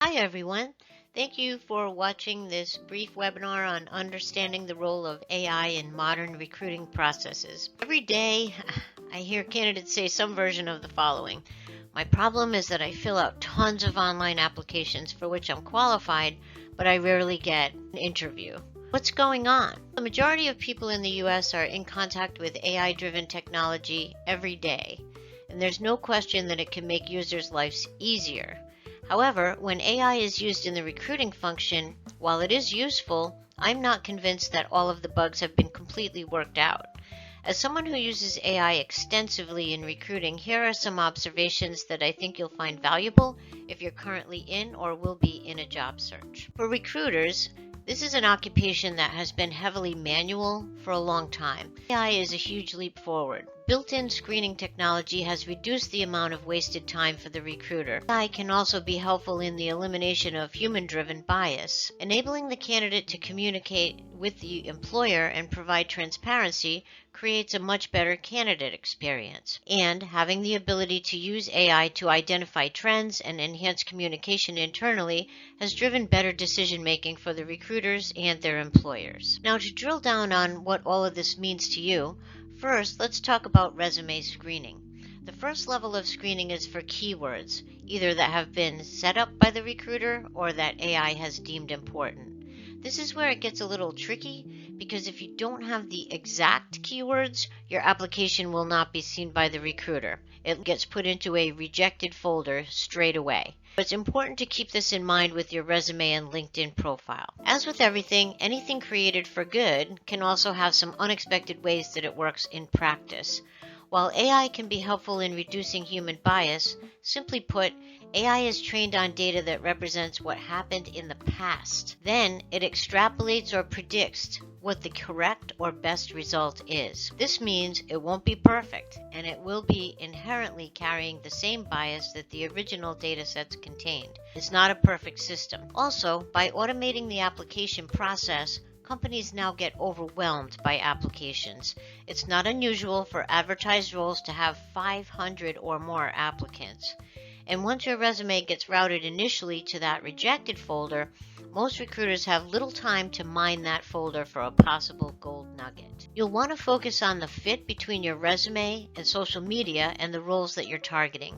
Hi everyone. Thank you for watching this brief webinar on understanding the role of AI in modern recruiting processes. Every day I hear candidates say some version of the following. My problem is that I fill out tons of online applications for which I'm qualified, but I rarely get an interview. What's going on? The majority of people in the US are in contact with AI-driven technology every day, and there's no question that it can make users' lives easier. However, when AI is used in the recruiting function, while it is useful, I'm not convinced that all of the bugs have been completely worked out. As someone who uses AI extensively in recruiting, here are some observations that I think you'll find valuable if you're currently in or will be in a job search. For recruiters, this is an occupation that has been heavily manual for a long time. AI is a huge leap forward. Built-in screening technology has reduced the amount of wasted time for the recruiter. AI can also be helpful in the elimination of human-driven bias. Enabling the candidate to communicate with the employer and provide transparency creates a much better candidate experience. And having the ability to use AI to identify trends and enhance communication internally has driven better decision-making for the recruiters and their employers. Now, to drill down on what all of this means to you, first, let's talk about resume screening. The first level of screening is for keywords, either that have been set up by the recruiter or that AI has deemed important. This is where it gets a little tricky because if you don't have the exact keywords, your application will not be seen by the recruiter. It gets put into a rejected folder straight away. It's important to keep this in mind with your resume and LinkedIn profile. As with everything, anything created for good can also have some unexpected ways that it works in practice. While AI can be helpful in reducing human bias, simply put, AI is trained on data that represents what happened in the past. Then it extrapolates or predicts what the correct or best result is. This means it won't be perfect, and it will be inherently carrying the same bias that the original data sets contained. It's not a perfect system. Also, by automating the application process, companies now get overwhelmed by applications. It's not unusual for advertised roles to have 500 or more applicants. And once your resume gets routed initially to that rejected folder, most recruiters have little time to mine that folder for a possible gold nugget. You'll want to focus on the fit between your resume and social media and the roles that you're targeting.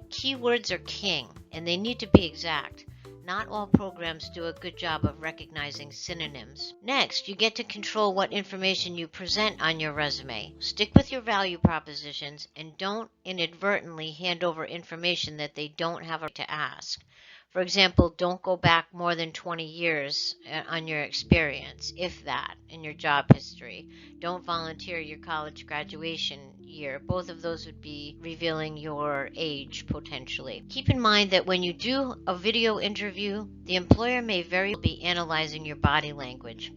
Keywords are king, and they need to be exact. Not all programs do a good job of recognizing synonyms. Next, you get to control what information you present on your resume. Stick with your value propositions and don't inadvertently hand over information that they don't have a right to ask. For example, don't go back more than 20 years on your experience, if that, in your job history. Don't volunteer your college graduation year. Both of those would be revealing your age potentially. Keep in mind that when you do a video interview, the employer may very well be analyzing your body language.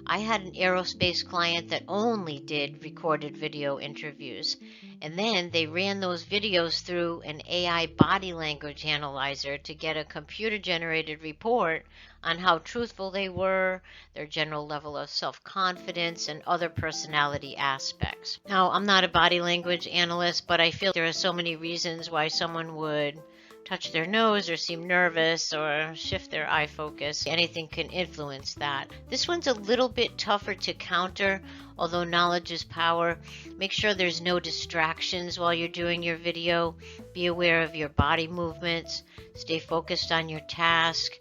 I had an aerospace client that only did recorded video interviews, and then they ran those videos through an AI body language analyzer to get a computer-generated report on how truthful they were, their general level of self-confidence, and other personality aspects. Now, I'm not a body language analyst, but I feel there are so many reasons why someone would touch their nose or seem nervous or shift their eye focus. Anything can influence that. This one's a little bit tougher to counter, although knowledge is power. Make sure there's no distractions while you're doing your video. Be aware of your body movements. Stay focused on your task.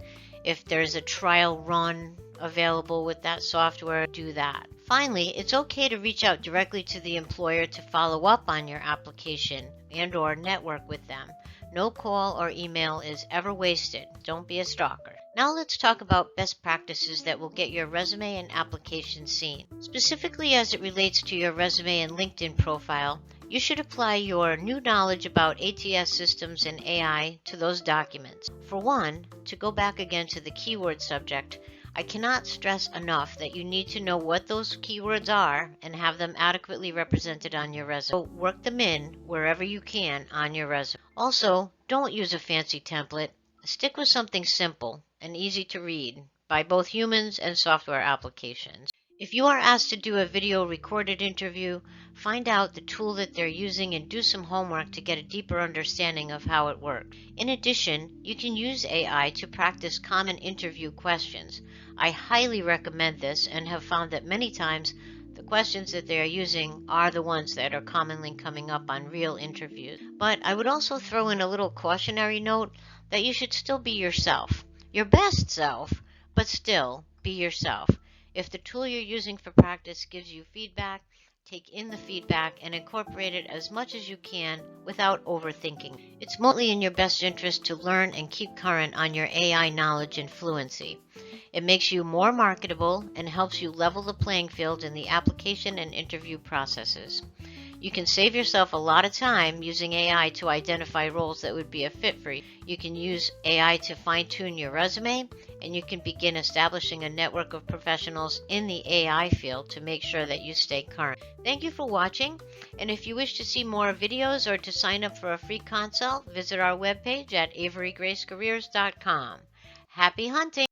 If there's a trial run available with that software, do that. Finally, it's okay to reach out directly to the employer to follow up on your application and/or network with them. No call or email is ever wasted. Don't be a stalker. Now let's talk about best practices that will get your resume and application seen. Specifically as it relates to your resume and LinkedIn profile, you should apply your new knowledge about ATS systems and AI to those documents. For one, to go back again to the keyword subject, I cannot stress enough that you need to know what those keywords are and have them adequately represented on your resume. So work them in wherever you can on your resume. Also, don't use a fancy template. Stick with something simple and easy to read by both humans and software applications. If you are asked to do a video recorded interview, find out the tool that they're using and do some homework to get a deeper understanding of how it works. In addition, you can use AI to practice common interview questions. I highly recommend this and have found that many times the questions that they are using are the ones that are commonly coming up on real interviews. But I would also throw in a little cautionary note that you should still be yourself, your best self, but still be yourself. If the tool you're using for practice gives you feedback, take in the feedback and incorporate it as much as you can without overthinking. It's mostly in your best interest to learn and keep current on your AI knowledge and fluency. It makes you more marketable and helps you level the playing field in the application and interview processes. You can save yourself a lot of time using AI to identify roles that would be a fit for you. You can use AI to fine-tune your resume, and you can begin establishing a network of professionals in the AI field to make sure that you stay current. Thank you for watching, and if you wish to see more videos or to sign up for a free consult, visit our webpage at averygracecareers.com. Happy hunting!